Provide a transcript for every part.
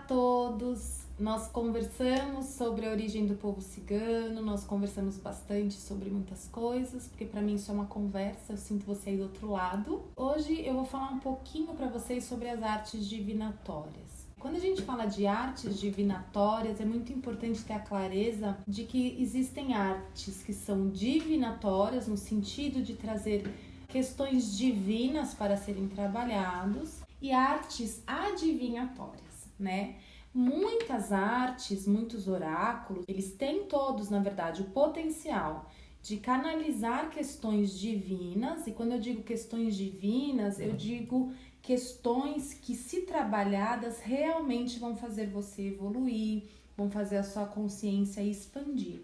todos! Nós conversamos sobre a origem do povo cigano, nós conversamos bastante sobre muitas coisas, porque para mim isso é uma conversa, eu sinto você aí do outro lado. Hoje eu vou falar um pouquinho para vocês sobre as artes divinatórias. Quando a gente fala de artes divinatórias, é muito importante ter a clareza de que existem artes que são divinatórias, no sentido de trazer questões divinas para serem trabalhados, e artes adivinhatórias, né? Muitas artes, muitos oráculos, eles têm todos, na verdade, o potencial de canalizar questões divinas, e quando eu digo questões divinas, eu digo questões que, se trabalhadas, realmente vão fazer você evoluir, vão fazer a sua consciência expandir.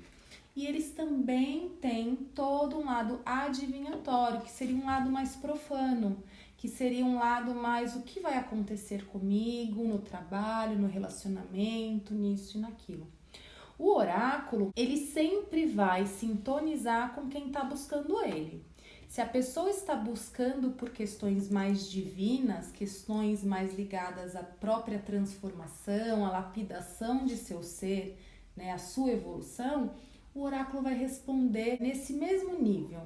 E eles também têm todo um lado adivinhatório, que seria um lado mais profano, que seria um lado mais o que vai acontecer comigo, no trabalho, no relacionamento, nisso e naquilo. O oráculo, ele sempre vai sintonizar com quem está buscando ele. Se a pessoa está buscando por questões mais divinas, questões mais ligadas à própria transformação, à lapidação de seu ser, né, à sua evolução, o oráculo vai responder nesse mesmo nível.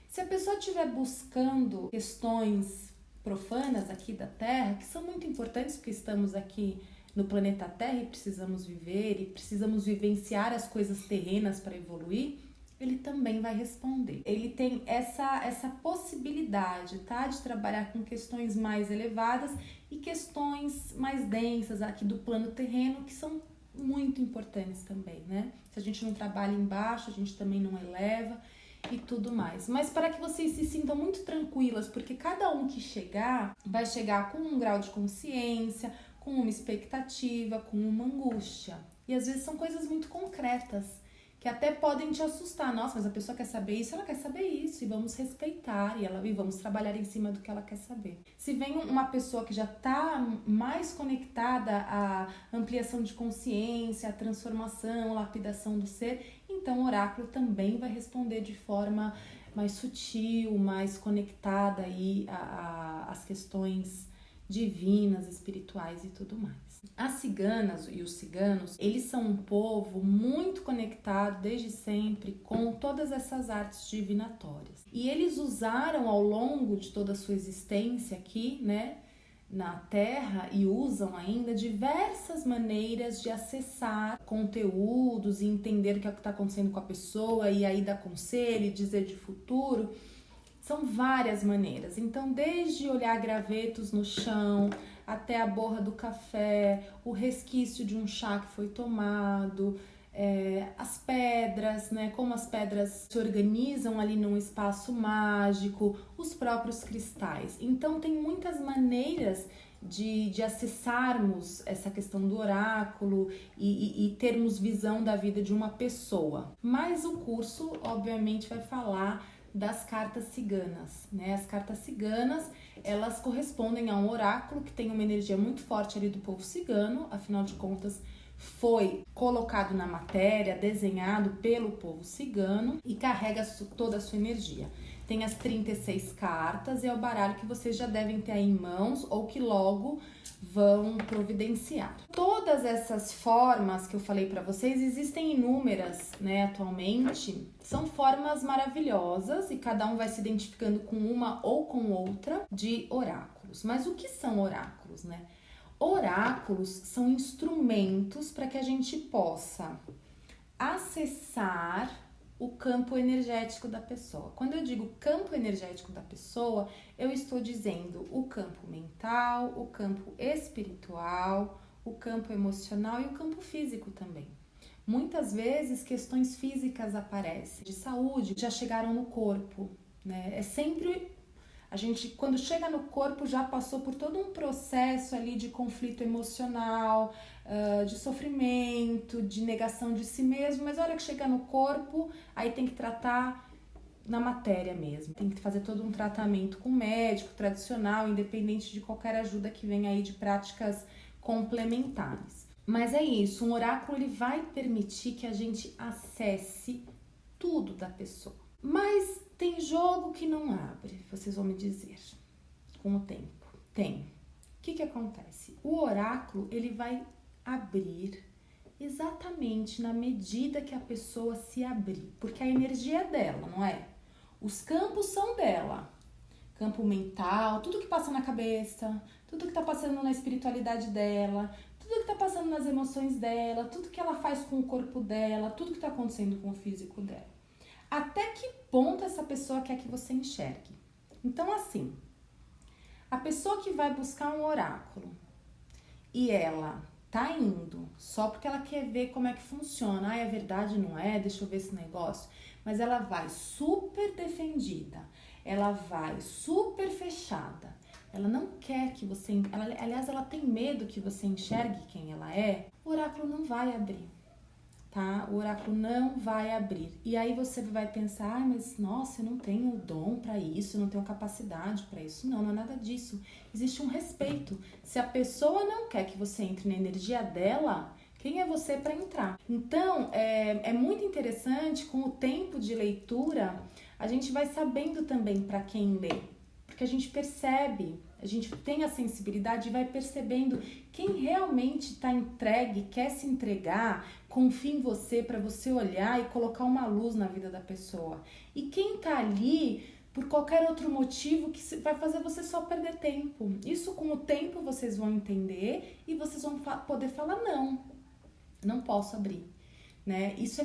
Se a pessoa estiver buscando questões profanas aqui da Terra, que são muito importantes porque estamos aqui no planeta Terra e precisamos viver e precisamos vivenciar as coisas terrenas para evoluir, ele também vai responder. Ele tem essa possibilidade, tá, de trabalhar com questões mais elevadas e questões mais densas aqui do plano terreno, que são muito importantes também, né? Se a gente não trabalha embaixo, a gente também não eleva e tudo mais. Mas para que vocês se sintam muito tranquilas, porque cada um que chegar, vai chegar com um grau de consciência, com uma expectativa, com uma angústia. E às vezes são coisas muito concretas, que até podem te assustar. Nossa, mas a pessoa quer saber isso, ela quer saber isso, e vamos respeitar, e vamos trabalhar em cima do que ela quer saber. Se vem uma pessoa que já está mais conectada à ampliação de consciência, à transformação, à lapidação do ser, então o oráculo também vai responder de forma mais sutil, mais conectada aí às questões divinas, espirituais e tudo mais. As ciganas e os ciganos, eles são um povo muito conectado desde sempre com todas essas artes divinatórias. E eles usaram ao longo de toda a sua existência aqui, né, na Terra, e usam ainda diversas maneiras de acessar conteúdos e entender o que está acontecendo com a pessoa, e aí dar conselho e dizer de futuro. São várias maneiras, então desde olhar gravetos no chão, até a borra do café, o resquício de um chá que foi tomado, as pedras, né, como as pedras se organizam ali num espaço mágico, os próprios cristais. Então tem muitas maneiras de acessarmos essa questão do oráculo e termos visão da vida de uma pessoa. Mas o curso, obviamente, vai falar das cartas ciganas, né? As cartas ciganas, elas correspondem a um oráculo que tem uma energia muito forte ali do povo cigano, afinal de contas foi colocado na matéria, desenhado pelo povo cigano e carrega toda a sua energia. Tem as 36 cartas e é o baralho que vocês já devem ter aí em mãos ou que logo vão providenciar. Todas essas formas que eu falei para vocês, existem inúmeras, né, atualmente. São formas maravilhosas e cada um vai se identificando com uma ou com outra de oráculos. Mas o que são oráculos, né? Oráculos são instrumentos para que a gente possa acessar o campo energético da pessoa. Quando eu digo campo energético da pessoa, eu estou dizendo o campo mental, o campo espiritual, o campo emocional e o campo físico também. Muitas vezes questões físicas aparecem, de saúde, já chegaram no corpo, né? É sempre a gente, quando chega no corpo, já passou por todo um processo ali de conflito emocional, de sofrimento, de negação de si mesmo, mas a hora que chega no corpo, aí tem que tratar na matéria mesmo. Tem que fazer todo um tratamento com médico tradicional, independente de qualquer ajuda que venha aí de práticas complementares. Mas é isso, um oráculo ele vai permitir que a gente acesse tudo da pessoa. Mas tem jogo que não abre, vocês vão me dizer, com o tempo. Tem. O que acontece? O oráculo, ele vai abrir exatamente na medida que a pessoa se abrir, porque a energia é dela, não é? Os campos são dela, campo mental, tudo que passa na cabeça, tudo que tá passando na espiritualidade dela, tudo que tá passando nas emoções dela, tudo que ela faz com o corpo dela, tudo que tá acontecendo com o físico dela. Até que ponto essa pessoa quer que você enxergue? Então, assim, a pessoa que vai buscar um oráculo e ela tá indo só porque ela quer ver como é que funciona, é verdade, não é? Deixa eu ver esse negócio. Mas ela vai super defendida, ela vai super fechada, ela não quer que você... aliás, ela tem medo que você enxergue quem ela é. O oráculo não vai abrir, tá? O oráculo não vai abrir. E aí você vai pensar, mas nossa, eu não tenho dom para isso, eu não tenho capacidade para isso. Não, não é nada disso. Existe um respeito. Se a pessoa não quer que você entre na energia dela, quem é você para entrar? Então, é muito interessante, com o tempo de leitura, a gente vai sabendo também para quem lê. Porque a gente percebe, a gente tem a sensibilidade e vai percebendo quem realmente está entregue, quer se entregar, confia em você para você olhar e colocar uma luz na vida da pessoa. E quem está ali por qualquer outro motivo que vai fazer você só perder tempo. Isso com o tempo vocês vão entender e vocês vão poder falar não posso abrir. Né? Isso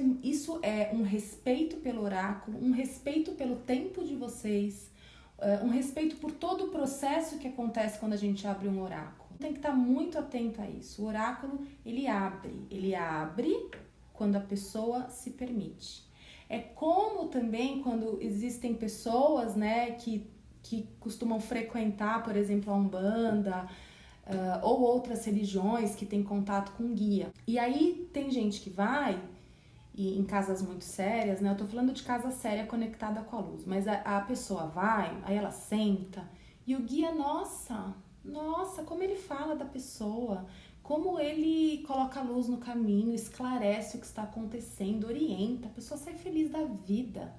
é um respeito pelo oráculo, um respeito pelo tempo de vocês, um respeito por todo o processo que acontece quando a gente abre um oráculo. Tem que estar muito atento a isso. O oráculo, ele abre quando a pessoa se permite. É como também quando existem pessoas, né, que costumam frequentar, por exemplo, a Umbanda, ou outras religiões que têm contato com guia. E aí tem gente que vai, e em casas muito sérias, né? Eu tô falando de casa séria conectada com a luz, mas a pessoa vai, aí ela senta, e o guia, nossa, como ele fala da pessoa, como ele coloca a luz no caminho, esclarece o que está acontecendo, orienta, a pessoa sai feliz da vida.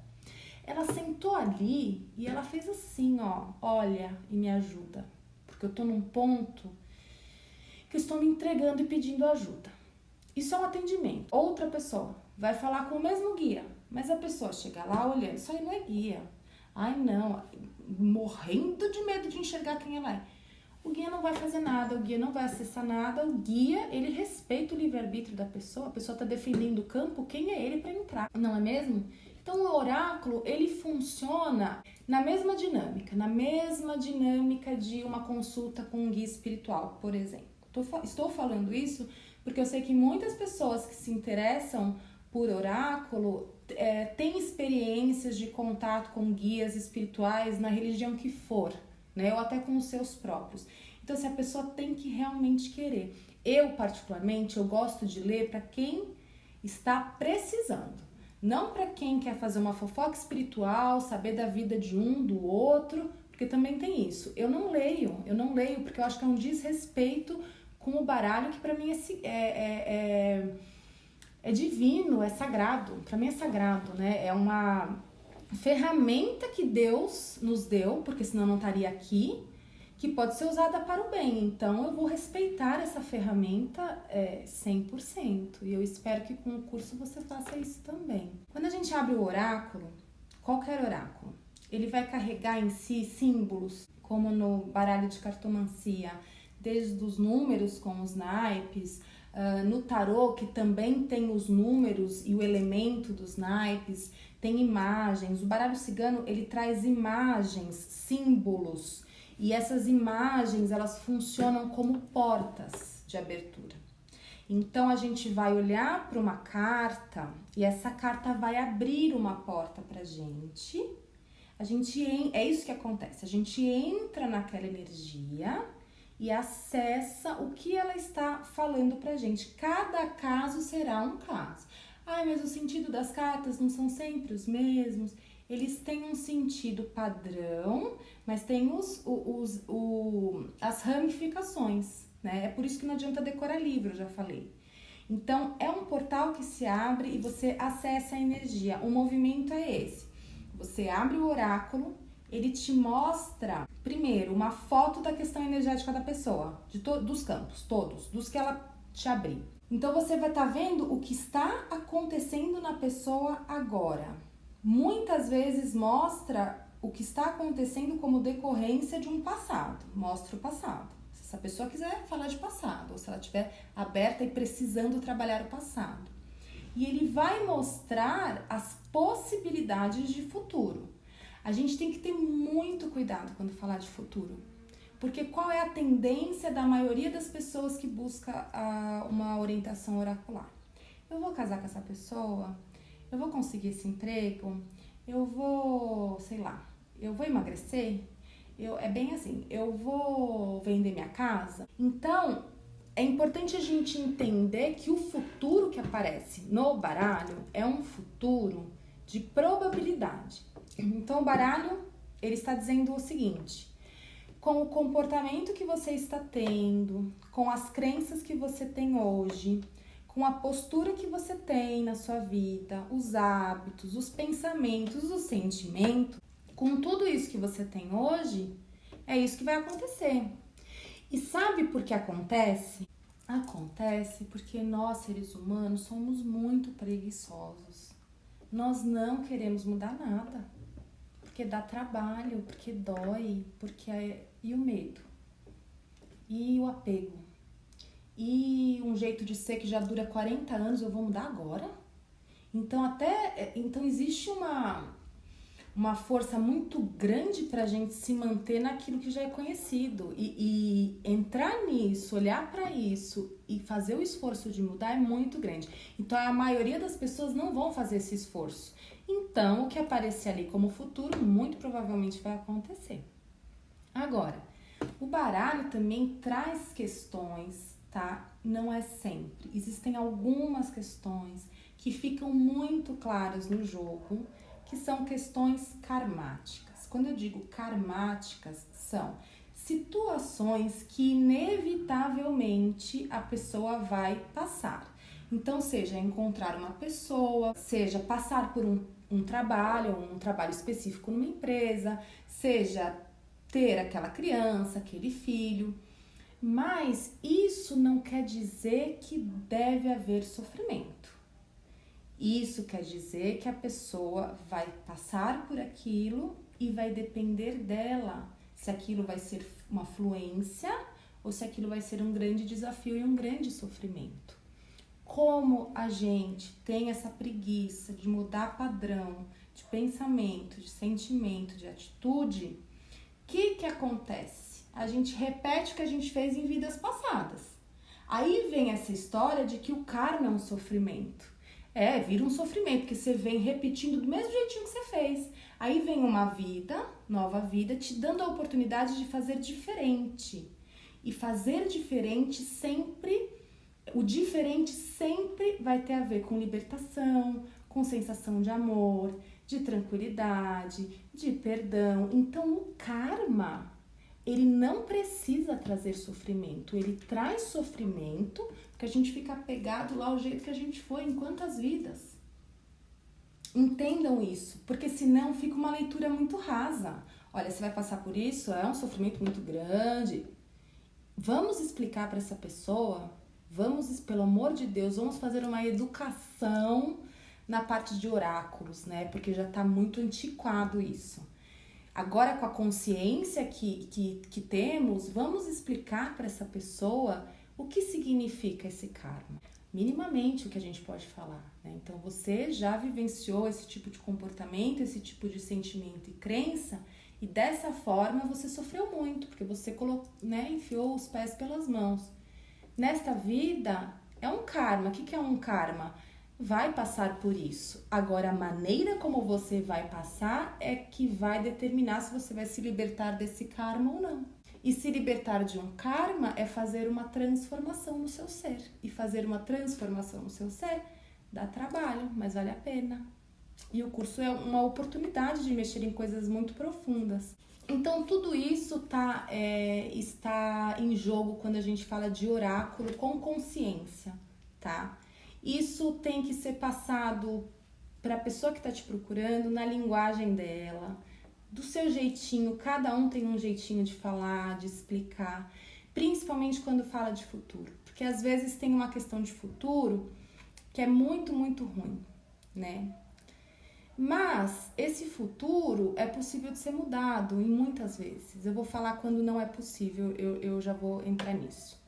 Ela sentou ali e ela fez assim, ó, olha e me ajuda, porque eu tô num ponto que eu estou me entregando e pedindo ajuda. Isso é um atendimento. Outra pessoa vai falar com o mesmo guia, mas a pessoa chega lá olhando, isso aí não é guia. Ai não, morrendo de medo de enxergar quem ela é. O guia não vai fazer nada, o guia não vai acessar nada, o guia, ele respeita o livre-arbítrio da pessoa, a pessoa está defendendo o campo, quem é ele para entrar, não é mesmo? Então o oráculo, ele funciona na mesma dinâmica de uma consulta com um guia espiritual, por exemplo. Estou falando isso porque eu sei que muitas pessoas que se interessam por oráculo têm experiências de contato com guias espirituais na religião que for, né? Ou até com os seus próprios. Então, assim, a pessoa tem que realmente querer. Eu, particularmente, eu gosto de ler para quem está precisando. Não para quem quer fazer uma fofoca espiritual, saber da vida de um, do outro, porque também tem isso. Eu não leio porque eu acho que é um desrespeito com o baralho que para mim é divino, é sagrado. Para mim é sagrado, né? É uma ferramenta que Deus nos deu, porque senão eu não estaria aqui, que pode ser usada para o bem. Então eu vou respeitar essa ferramenta 100%. E eu espero que com o curso você faça isso também. Quando a gente abre o oráculo, qualquer oráculo, ele vai carregar em si símbolos, como no baralho de cartomancia, desde os números com os naipes, no tarô, que também tem os números e o elemento dos naipes, tem imagens. O baralho cigano, ele traz imagens, símbolos, e essas imagens, elas funcionam como portas de abertura. Então, a gente vai olhar para uma carta e essa carta vai abrir uma porta pra gente. É isso que acontece, a gente entra naquela energia e acessa o que ela está falando pra gente. Cada caso será um caso. Ai, mas o sentido das cartas não são sempre os mesmos. Eles têm um sentido padrão, mas tem as ramificações, né? É por isso que não adianta decorar livro, eu já falei. Então, é um portal que se abre e você acessa a energia. O movimento é esse. Você abre o oráculo, ele te mostra, primeiro, uma foto da questão energética da pessoa, dos campos, todos, dos que ela te abrir. Então você vai estar vendo o que está acontecendo na pessoa agora. Muitas vezes mostra o que está acontecendo como decorrência de um passado, mostra o passado. Se essa pessoa quiser falar de passado, ou se ela estiver aberta e precisando trabalhar o passado. E ele vai mostrar as possibilidades de futuro. A gente tem que ter muito cuidado quando falar de futuro. Porque qual é a tendência da maioria das pessoas que busca uma orientação oracular? Eu vou casar com essa pessoa? Eu vou conseguir esse emprego? Eu vou, sei lá, eu vou emagrecer? É bem assim, eu vou vender minha casa? Então, é importante a gente entender que o futuro que aparece no baralho é um futuro de probabilidade. Então, o baralho, ele está dizendo o seguinte: com o comportamento que você está tendo, com as crenças que você tem hoje, com a postura que você tem na sua vida, os hábitos, os pensamentos, os sentimentos, com tudo isso que você tem hoje, é isso que vai acontecer. E sabe por que acontece? Acontece porque nós, seres humanos, somos muito preguiçosos. Nós não queremos mudar nada. Porque dá trabalho, porque dói, e o medo, e o apego, e um jeito de ser que já dura 40 anos, eu vou mudar agora? Então existe uma força muito grande pra gente se manter naquilo que já é conhecido e entrar nisso, olhar para isso e fazer o esforço de mudar é muito grande. Então a maioria das pessoas não vão fazer esse esforço. Então, o que aparecer ali como futuro, muito provavelmente vai acontecer. Agora, o baralho também traz questões, tá? Não é sempre. Existem algumas questões que ficam muito claras no jogo, que são questões karmáticas. Quando eu digo karmáticas, são situações que inevitavelmente a pessoa vai passar. Então, seja encontrar uma pessoa, seja passar por um trabalho específico numa empresa, seja ter aquela criança, aquele filho. Mas isso não quer dizer que deve haver sofrimento. Isso quer dizer que a pessoa vai passar por aquilo e vai depender dela se aquilo vai ser uma fluência ou se aquilo vai ser um grande desafio e um grande sofrimento. Como a gente tem essa preguiça de mudar padrão de pensamento, de sentimento, de atitude, o que acontece? A gente repete o que a gente fez em vidas passadas. Aí vem essa história de que o karma é um sofrimento. Vira um sofrimento, porque você vem repetindo do mesmo jeitinho que você fez. Aí vem uma vida, nova vida, te dando a oportunidade de fazer diferente. E fazer diferente sempre... O diferente sempre vai ter a ver com libertação, com sensação de amor, de tranquilidade, de perdão. Então, o karma, ele não precisa trazer sofrimento. Ele traz sofrimento porque a gente fica apegado lá ao jeito que a gente foi em quantas vidas. Entendam isso, porque senão fica uma leitura muito rasa. Olha, você vai passar por isso, é um sofrimento muito grande. Vamos explicar para essa pessoa... pelo amor de Deus, vamos fazer uma educação na parte de oráculos, né? Porque já tá muito antiquado isso. Agora, com a consciência que temos, vamos explicar para essa pessoa o que significa esse karma. Minimamente o que a gente pode falar, né? Então, você já vivenciou esse tipo de comportamento, esse tipo de sentimento e crença, e dessa forma você sofreu muito, porque você enfiou os pés pelas mãos. Nesta vida, é um karma. O que é um karma? Vai passar por isso. Agora, a maneira como você vai passar é que vai determinar se você vai se libertar desse karma ou não. E se libertar de um karma é fazer uma transformação no seu ser. E fazer uma transformação no seu ser dá trabalho, mas vale a pena. E o curso é uma oportunidade de mexer em coisas muito profundas. Então, tudo isso está em jogo quando a gente fala de oráculo com consciência, tá? Isso tem que ser passado para a pessoa que está te procurando na linguagem dela, do seu jeitinho. Cada um tem um jeitinho de falar, de explicar, principalmente quando fala de futuro. porque às vezes tem uma questão de futuro que é muito, muito ruim, né? Mas esse futuro é possível de ser mudado e muitas vezes. Eu vou falar quando não é possível, eu já vou entrar nisso.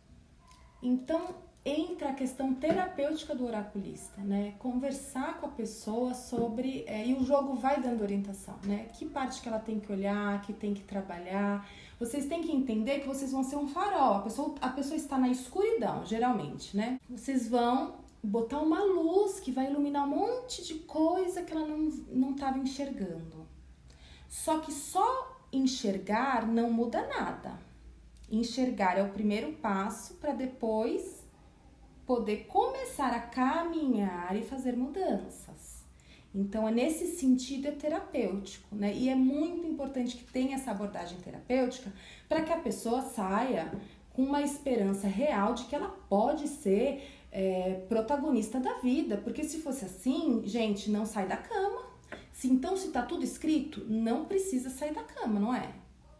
Então, entra a questão terapêutica do oraculista, né? Conversar com a pessoa sobre... e o jogo vai dando orientação, né? Que parte que ela tem que olhar, que tem que trabalhar. Vocês têm que entender que vocês vão ser um farol. A pessoa está na escuridão, geralmente, né? Vocês vão botar uma luz que vai iluminar um monte de coisa que ela não estava enxergando. Só que só enxergar não muda nada. Enxergar é o primeiro passo para depois poder começar a caminhar e fazer mudanças. Então, nesse sentido, é terapêutico, né? E é muito importante que tenha essa abordagem terapêutica para que a pessoa saia com uma esperança real de que ela pode ser protagonista da vida. Porque se fosse assim, gente, não sai da cama. Então, se tá tudo escrito, não precisa sair da cama, não é?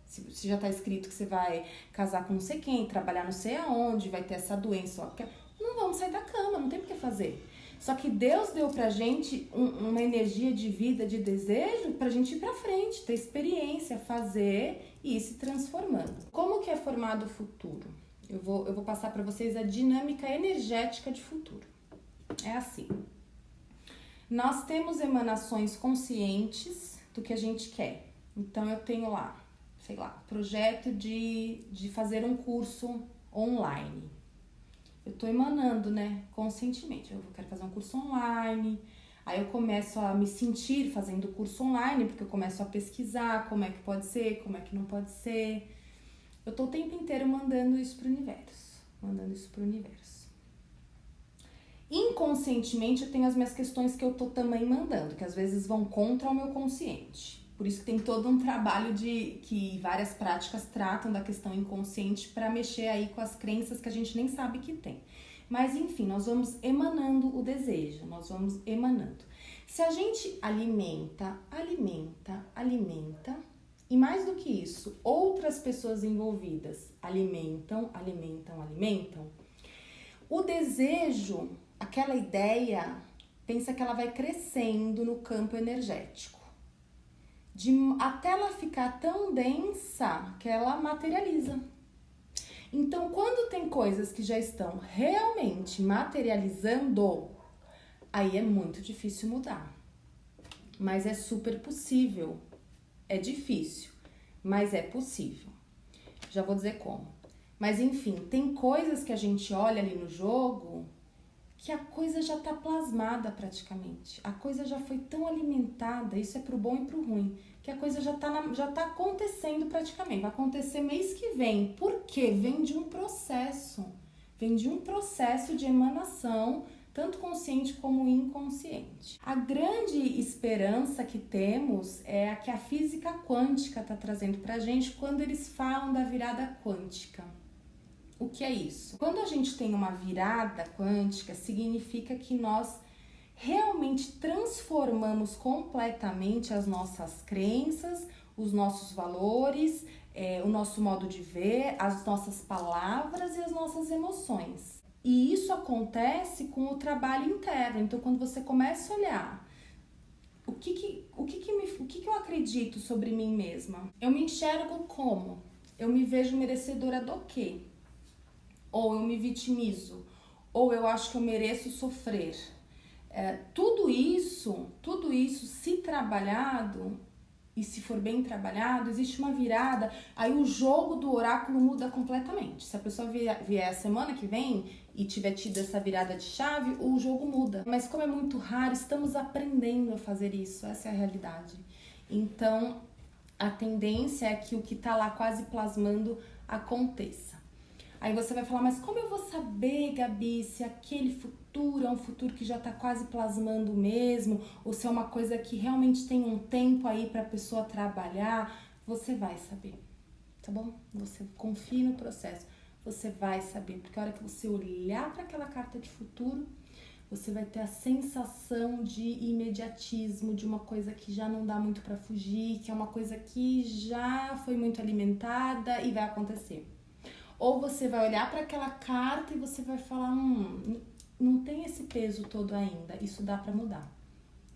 Se já tá escrito que você vai casar com não sei quem, trabalhar não sei aonde, vai ter essa doença, ó, não vamos sair da cama, não tem o que fazer. Só que Deus deu pra gente uma energia de vida, de desejo, pra gente ir pra frente, ter experiência, fazer e ir se transformando. Como que é formado o futuro? Eu vou passar pra vocês a dinâmica energética de futuro. É assim. Nós temos emanações conscientes do que a gente quer. Então, eu tenho lá, sei lá, projeto de fazer um curso online. Eu tô emanando, né, conscientemente. Eu quero fazer um curso online. Aí eu começo a me sentir fazendo o curso online, porque eu começo a pesquisar como é que pode ser, como é que não pode ser. Eu tô o tempo inteiro mandando isso pro universo. Inconscientemente, eu tenho as minhas questões que eu tô também mandando, que às vezes vão contra o meu consciente. Por isso que tem todo um trabalho que várias práticas tratam da questão inconsciente para mexer aí com as crenças que a gente nem sabe que tem. Mas enfim, nós vamos emanando o desejo, nós vamos emanando. Se a gente alimenta, e mais do que isso, outras pessoas envolvidas alimentam, o desejo, aquela ideia, pensa que ela vai crescendo no campo energético. Até ela ficar tão densa que ela materializa. Então, quando tem coisas que já estão realmente materializando, aí é muito difícil mudar. Mas é super possível. É difícil, mas é possível. Já vou dizer como. Mas enfim, tem coisas que a gente olha ali no jogo que a coisa já tá plasmada praticamente. A coisa já foi tão alimentada, isso é pro bom e pro ruim, que a coisa já tá acontecendo praticamente. Vai acontecer mês que vem. Por quê? Vem de um processo. Vem de um processo de emanação, tanto consciente como inconsciente. A grande esperança que temos é a que a física quântica tá trazendo pra gente quando eles falam da virada quântica. O que é isso? Quando a gente tem uma virada quântica, significa que nós realmente transformamos completamente as nossas crenças, os nossos valores, o nosso modo de ver, as nossas palavras e as nossas emoções. E isso acontece com o trabalho interno. Então, quando você começa a olhar o que eu acredito sobre mim mesma, eu me enxergo como? Eu me vejo merecedora do quê? Ou eu me vitimizo, ou eu acho que eu mereço sofrer. Tudo isso, se trabalhado, e se for bem trabalhado, existe uma virada, aí o jogo do oráculo muda completamente. Se a pessoa vier a semana que vem e tiver tido essa virada de chave, o jogo muda. Mas como é muito raro, estamos aprendendo a fazer isso, essa é a realidade. Então, a tendência é que o que está lá quase plasmando aconteça. Aí você vai falar, mas como eu vou saber, Gabi, se aquele futuro é um futuro que já está quase plasmando mesmo, ou se é uma coisa que realmente tem um tempo aí para a pessoa trabalhar? Você vai saber, tá bom? Você confie no processo, você vai saber, porque a hora que você olhar para aquela carta de futuro, você vai ter a sensação de imediatismo, de uma coisa que já não dá muito para fugir, que é uma coisa que já foi muito alimentada e vai acontecer. Ou você vai olhar para aquela carta e você vai falar, não tem esse peso todo ainda, isso dá para mudar.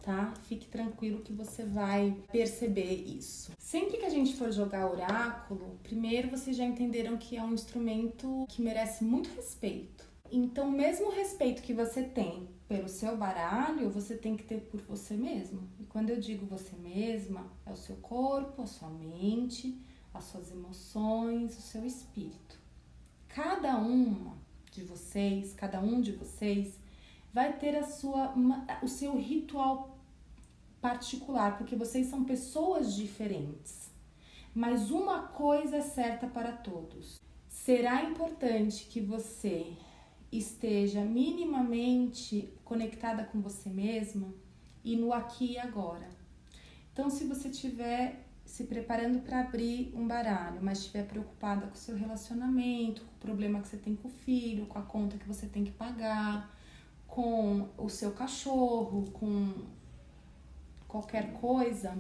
Tá? Fique tranquilo que você vai perceber isso. Sempre que a gente for jogar oráculo, primeiro vocês já entenderam que é um instrumento que merece muito respeito. Então, o mesmo respeito que você tem pelo seu baralho, você tem que ter por você mesmo. E quando eu digo você mesma, é o seu corpo, a sua mente, as suas emoções, o seu espírito. Cada um de vocês vai ter o seu ritual particular, porque vocês são pessoas diferentes. Mas uma coisa é certa para todos. Será importante que você esteja minimamente conectada com você mesma e no aqui e agora. Então, se você estiver se preparando para abrir um baralho, mas estiver preocupada com o seu relacionamento, com o problema que você tem com o filho, com a conta que você tem que pagar, com o seu cachorro, com qualquer coisa,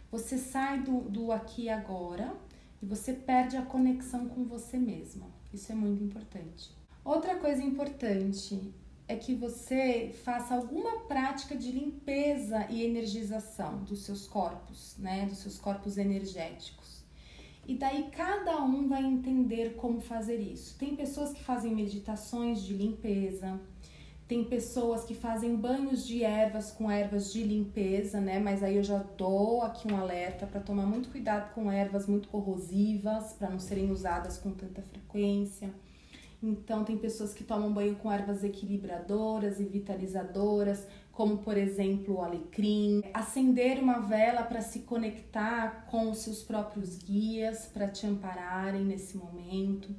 você sai do aqui e agora e você perde a conexão com você mesma. Isso é muito importante. Outra coisa importante é que você faça alguma prática de limpeza e energização dos seus corpos, né? Dos seus corpos energéticos. E daí cada um vai entender como fazer isso. Tem pessoas que fazem meditações de limpeza, tem pessoas que fazem banhos de ervas com ervas de limpeza, né? Mas aí eu já dou aqui um alerta para tomar muito cuidado com ervas muito corrosivas, para não serem usadas com tanta frequência. Então, tem pessoas que tomam banho com ervas equilibradoras e vitalizadoras, como, por exemplo, o alecrim. Acender uma vela para se conectar com os seus próprios guias, para te ampararem nesse momento.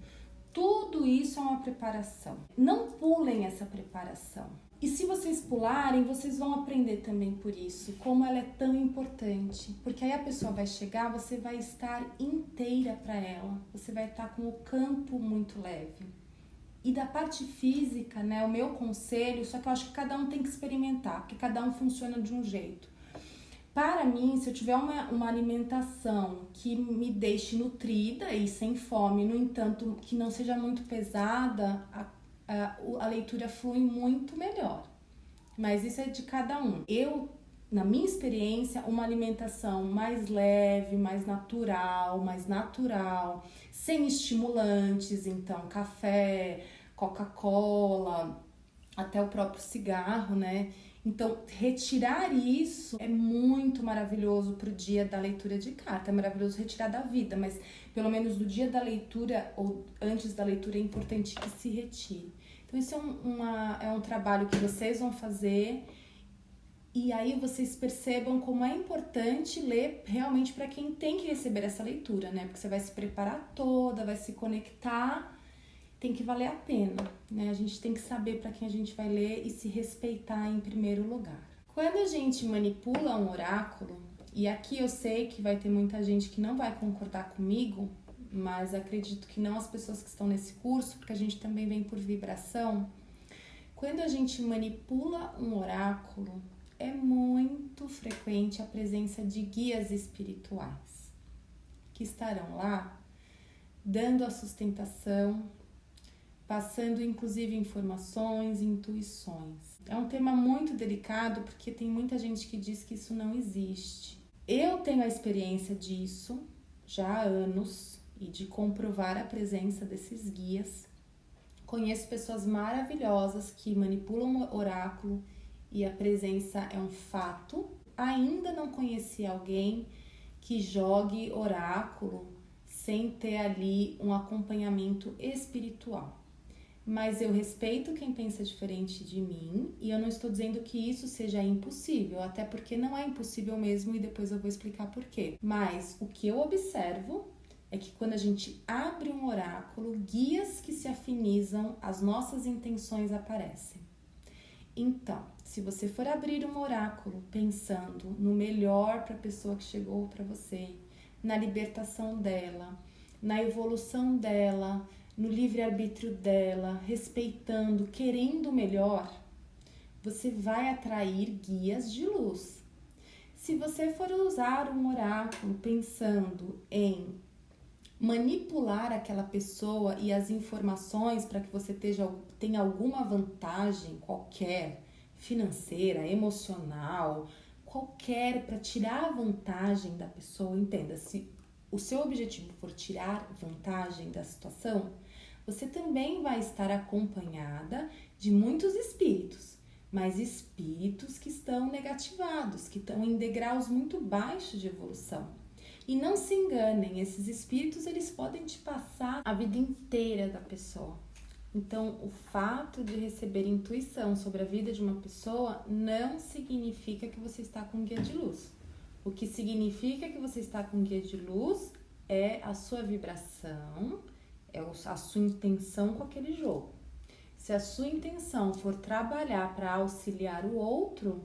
Tudo isso é uma preparação. Não pulem essa preparação. E se vocês pularem, vocês vão aprender também por isso, como ela é tão importante. Porque aí a pessoa vai chegar, você vai estar inteira para ela. Você vai estar com o campo muito leve. E da parte física, né, o meu conselho, só que eu acho que cada um tem que experimentar, porque cada um funciona de um jeito. Para mim, se eu tiver uma alimentação que me deixe nutrida e sem fome, no entanto, que não seja muito pesada, a leitura flui muito melhor. Mas isso é de cada um. Eu, na minha experiência, uma alimentação mais leve, mais natural, sem estimulantes, então café, Coca-Cola, até o próprio cigarro, né? Então, retirar isso é muito maravilhoso pro dia da leitura de carta, é maravilhoso retirar da vida, mas pelo menos do dia da leitura ou antes da leitura é importante que se retire. Então, isso é um trabalho que vocês vão fazer e aí vocês percebam como é importante ler realmente para quem tem que receber essa leitura, né? Porque você vai se preparar toda, vai se conectar, tem que valer a pena, né? A gente tem que saber para quem a gente vai ler e se respeitar em primeiro lugar. Quando a gente manipula um oráculo, e aqui eu sei que vai ter muita gente que não vai concordar comigo, mas acredito que não as pessoas que estão nesse curso, porque a gente também vem por vibração. Quando a gente manipula um oráculo, é muito frequente a presença de guias espirituais que estarão lá dando a sustentação, passando inclusive informações, intuições. É um tema muito delicado porque tem muita gente que diz que isso não existe. Eu tenho a experiência disso já há anos e de comprovar a presença desses guias. Conheço pessoas maravilhosas que manipulam o oráculo e a presença é um fato. Ainda não conheci alguém que jogue oráculo sem ter ali um acompanhamento espiritual. Mas eu respeito quem pensa diferente de mim e eu não estou dizendo que isso seja impossível, até porque não é impossível mesmo e depois eu vou explicar por quê. Mas o que eu observo é que quando a gente abre um oráculo, guias que se afinizam às nossas intenções aparecem. Então, se você for abrir um oráculo pensando no melhor para a pessoa que chegou para você, na libertação dela, na evolução dela, no livre-arbítrio dela, respeitando, querendo o melhor, você vai atrair guias de luz. Se você for usar um oráculo pensando em manipular aquela pessoa e as informações para que você tenha alguma vantagem qualquer, financeira, emocional, qualquer, para tirar a vantagem da pessoa. Entenda, se o seu objetivo for tirar vantagem da situação, você também vai estar acompanhada de muitos espíritos, mas espíritos que estão negativados, que estão em degraus muito baixos de evolução. E não se enganem, esses espíritos eles podem te passar a vida inteira da pessoa. Então, o fato de receber intuição sobre a vida de uma pessoa não significa que você está com guia de luz. O que significa que você está com guia de luz é a sua vibração, é a sua intenção com aquele jogo. Se a sua intenção for trabalhar para auxiliar o outro,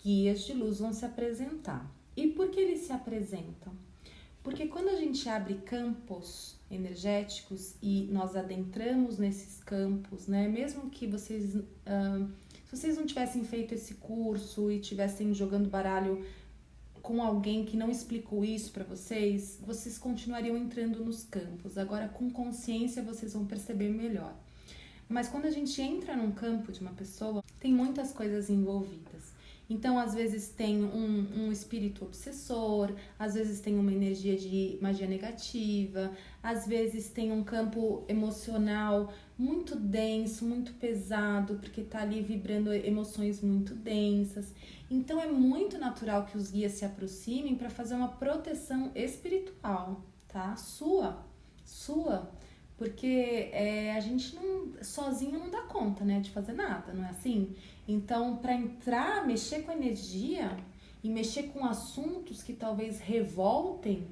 guias de luz vão se apresentar. E por que eles se apresentam? Porque quando a gente abre campos energéticos e nós adentramos nesses campos, né? Mesmo que vocês, se vocês não tivessem feito esse curso e tivessem jogando baralho com alguém que não explicou isso para vocês, vocês continuariam entrando nos campos. Agora, com consciência, vocês vão perceber melhor. Mas quando a gente entra num campo de uma pessoa, tem muitas coisas envolvidas. Então, às vezes tem um espírito obsessor, às vezes tem uma energia de magia negativa, às vezes tem um campo emocional muito denso, muito pesado, porque tá ali vibrando emoções muito densas. Então, é muito natural que os guias se aproximem para fazer uma proteção espiritual, tá? Sua. Porque a gente sozinho não dá conta, né, de fazer nada, não é assim? Então, para entrar, mexer com energia e mexer com assuntos que talvez revoltem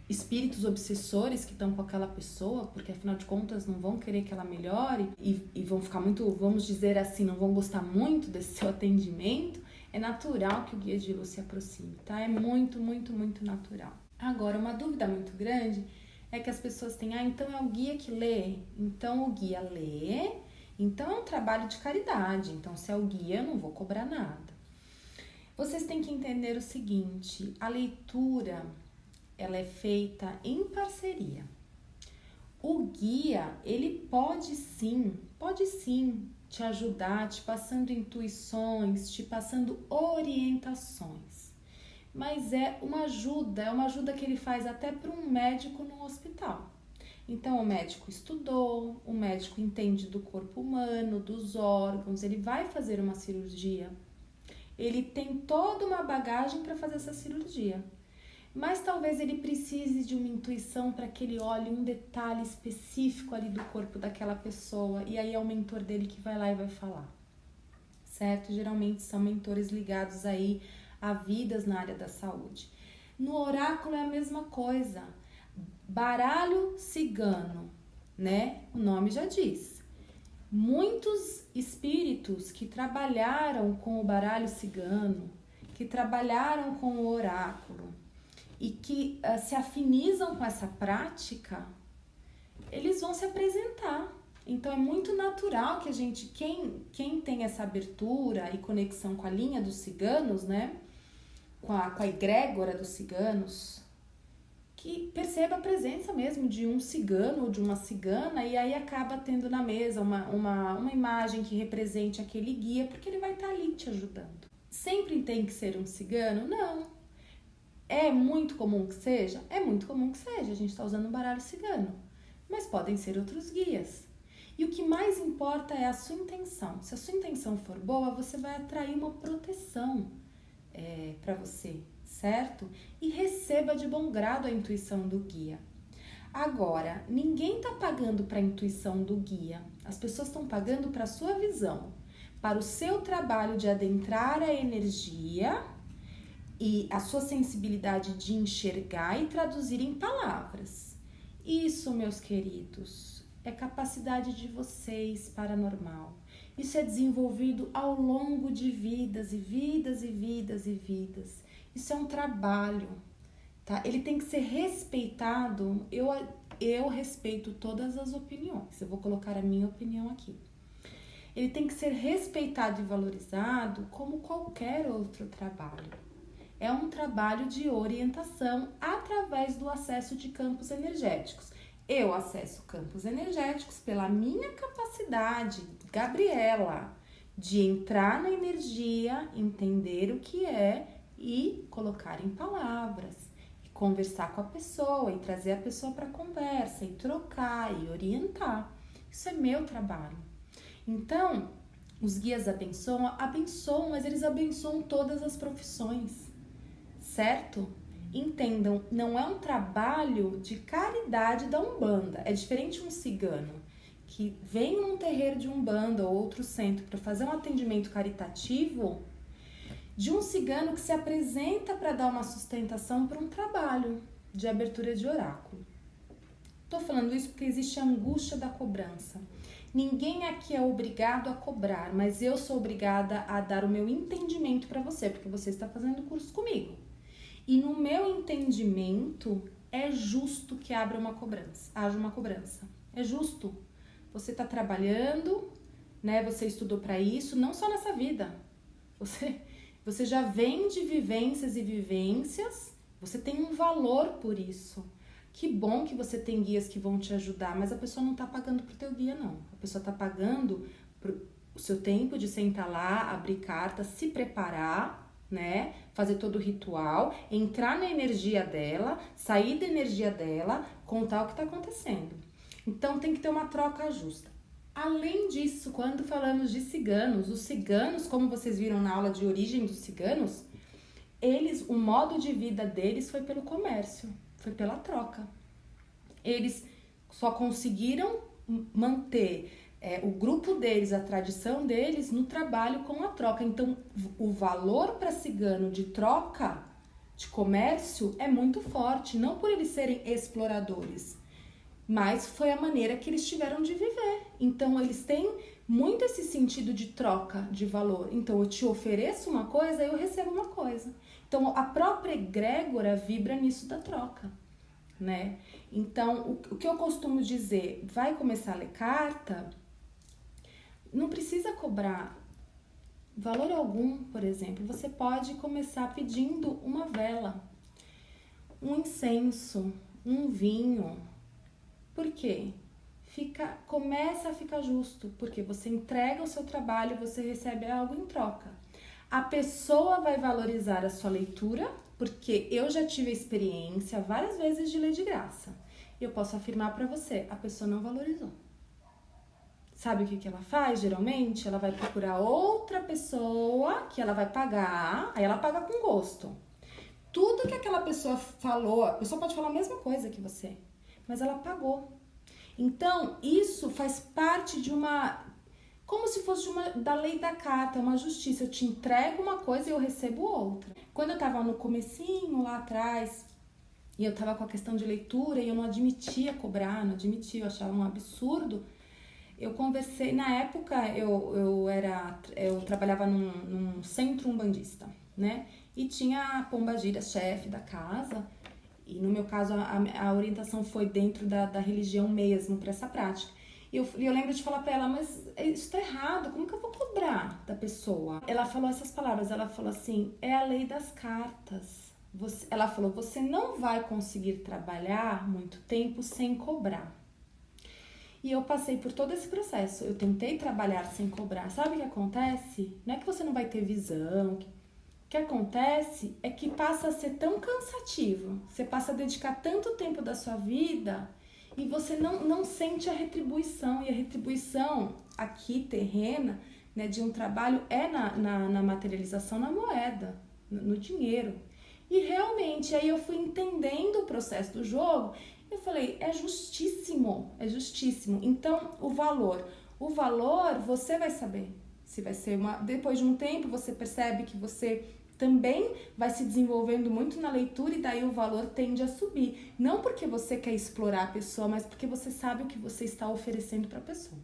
espíritos obsessores que estão com aquela pessoa, porque afinal de contas não vão querer que ela melhore e vão ficar muito, vamos dizer assim, não vão gostar muito desse seu atendimento, é natural que o guia de luz se aproxime, tá? É muito, muito, muito natural. Agora, uma dúvida muito grande é que as pessoas têm, então é o guia que lê, então o guia lê, então é um trabalho de caridade, então se é o guia eu não vou cobrar nada. Vocês têm que entender o seguinte, a leitura, ela é feita em parceria. O guia, ele pode sim te ajudar, te passando intuições, te passando orientações. Mas é uma ajuda que ele faz até para um médico no hospital. Então, o médico estudou, o médico entende do corpo humano, dos órgãos, ele vai fazer uma cirurgia. Ele tem toda uma bagagem para fazer essa cirurgia. Mas talvez ele precise de uma intuição para que ele olhe um detalhe específico ali do corpo daquela pessoa. E aí é o mentor dele que vai lá e vai falar. Certo? Geralmente são mentores ligados aí a vidas na área da saúde. No oráculo é a mesma coisa. Baralho cigano, né? O nome já diz. Muitos espíritos que trabalharam com o baralho cigano, que trabalharam com o oráculo e que se afinizam com essa prática, eles vão se apresentar. Então é muito natural que a gente, quem tem essa abertura e conexão com a linha dos ciganos, né? Com a egrégora dos ciganos, que perceba a presença mesmo de um cigano ou de uma cigana e aí acaba tendo na mesa uma imagem que represente aquele guia, porque ele vai estar ali te ajudando. Sempre tem que ser um cigano? Não. É muito comum que seja? É muito comum que seja. A gente está usando um baralho cigano. Mas podem ser outros guias. E o que mais importa é a sua intenção. Se a sua intenção for boa, você vai atrair uma proteção para você, certo? E receba de bom grado a intuição do guia. Agora, ninguém está pagando para a intuição do guia. As pessoas estão pagando para a sua visão, para o seu trabalho de adentrar a energia e a sua sensibilidade de enxergar e traduzir em palavras. Isso, meus queridos, é capacidade de vocês paranormal. Isso é desenvolvido ao longo de vidas e vidas e vidas e vidas. Isso é um trabalho, tá? Ele tem que ser respeitado. Eu respeito todas as opiniões. Eu vou colocar a minha opinião aqui. Ele tem que ser respeitado e valorizado como qualquer outro trabalho. É um trabalho de orientação através do acesso de campos energéticos. Eu acesso campos energéticos pela minha capacidade, Gabriela, de entrar na energia, entender o que é e colocar em palavras, e conversar com a pessoa e trazer a pessoa para a conversa e trocar e orientar. Isso é meu trabalho. Então, os guias abençoam, mas eles abençoam todas as profissões, certo? Entendam, não é um trabalho de caridade da Umbanda. É diferente um cigano que vem num terreiro de Umbanda ou outro centro para fazer um atendimento caritativo, de um cigano que se apresenta para dar uma sustentação para um trabalho de abertura de oráculo. Estou falando isso porque existe a angústia da cobrança. Ninguém aqui é obrigado a cobrar, mas eu sou obrigada a dar o meu entendimento para você, porque você está fazendo curso comigo. E no meu entendimento, é justo que haja uma cobrança. É justo. Você está trabalhando, né? Você estudou para isso, não só nessa vida. Você já vem de vivências e vivências, você tem um valor por isso. Que bom que você tem guias que vão te ajudar, mas a pessoa não está pagando pro teu guia, não. A pessoa está pagando o seu tempo de sentar lá, abrir carta, se preparar, né? Fazer todo o ritual, entrar na energia dela, sair da energia dela, contar o que está acontecendo. Então tem que ter uma troca justa. Além disso, quando falamos de ciganos, os ciganos, como vocês viram na aula de origem dos ciganos, o modo de vida deles foi pelo comércio, foi pela troca. Eles só conseguiram manter o grupo deles, a tradição deles, no trabalho com a troca. Então, o valor para cigano de troca, de comércio, é muito forte. Não por eles serem exploradores, mas foi a maneira que eles tiveram de viver. Então, eles têm muito esse sentido de troca de valor. Então, eu te ofereço uma coisa, eu recebo uma coisa. Então, a própria egrégora vibra nisso da troca, né? Então, o que eu costumo dizer, vai começar a ler carta, não precisa cobrar valor algum, por exemplo. Você pode começar pedindo uma vela, um incenso, um vinho. Por quê? Começa a ficar justo, porque você entrega o seu trabalho, você recebe algo em troca. A pessoa vai valorizar a sua leitura, porque eu já tive a experiência várias vezes de ler de graça. E eu posso afirmar para você, a pessoa não valorizou. Sabe o que ela faz, geralmente? Ela vai procurar outra pessoa que ela vai pagar, aí ela paga com gosto. Tudo que aquela pessoa falou, a pessoa pode falar a mesma coisa que você, mas ela pagou. Então, isso faz parte de como se fosse da lei da carta, uma justiça. Eu te entrego uma coisa e eu recebo outra. Quando eu tava no comecinho, lá atrás, e eu tava com a questão de leitura e eu não admitia cobrar, eu achava um absurdo, eu conversei, na época eu trabalhava num centro umbandista, né? E tinha a pombagira, chefe da casa, e no meu caso a orientação foi dentro da religião mesmo, para essa prática. E eu lembro de falar para ela, mas isso tá errado, como que eu vou cobrar da pessoa? Ela falou essas palavras, ela falou assim, é a lei das cartas. Ela falou, você não vai conseguir trabalhar muito tempo sem cobrar. E eu passei por todo esse processo, eu tentei trabalhar sem cobrar. Sabe o que acontece? Não é que você não vai ter visão, o que acontece é que passa a ser tão cansativo, você passa a dedicar tanto tempo da sua vida e você não sente a retribuição. E a retribuição aqui terrena, né, de um trabalho é na materialização, na moeda, no dinheiro. E realmente, aí eu fui entendendo o processo do jogo, eu falei, é justíssimo. Então, o valor você vai saber se vai ser depois de um tempo você percebe que você também vai se desenvolvendo muito na leitura e daí o valor tende a subir. Não porque você quer explorar a pessoa, mas porque você sabe o que você está oferecendo para a pessoa.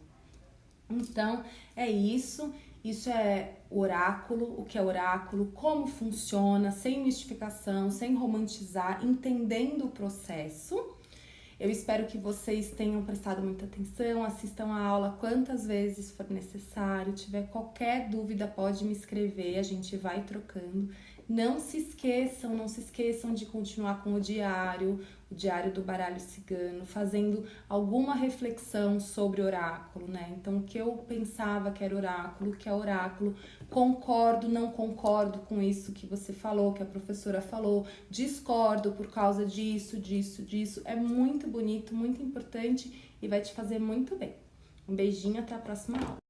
Então, é isso. Isso é oráculo, o que é oráculo, como funciona, sem mistificação, sem romantizar, entendendo o processo. Eu espero que vocês tenham prestado muita atenção, assistam a aula quantas vezes for necessário. Tiver qualquer dúvida, pode me escrever, a gente vai trocando. Não se esqueçam de continuar com o diário do baralho cigano, fazendo alguma reflexão sobre oráculo, né? Então, o que eu pensava que era oráculo, o que é oráculo, concordo, não concordo com isso que você falou, que a professora falou, discordo por causa disso. É muito bonito, muito importante e vai te fazer muito bem. Um beijinho, até a próxima aula.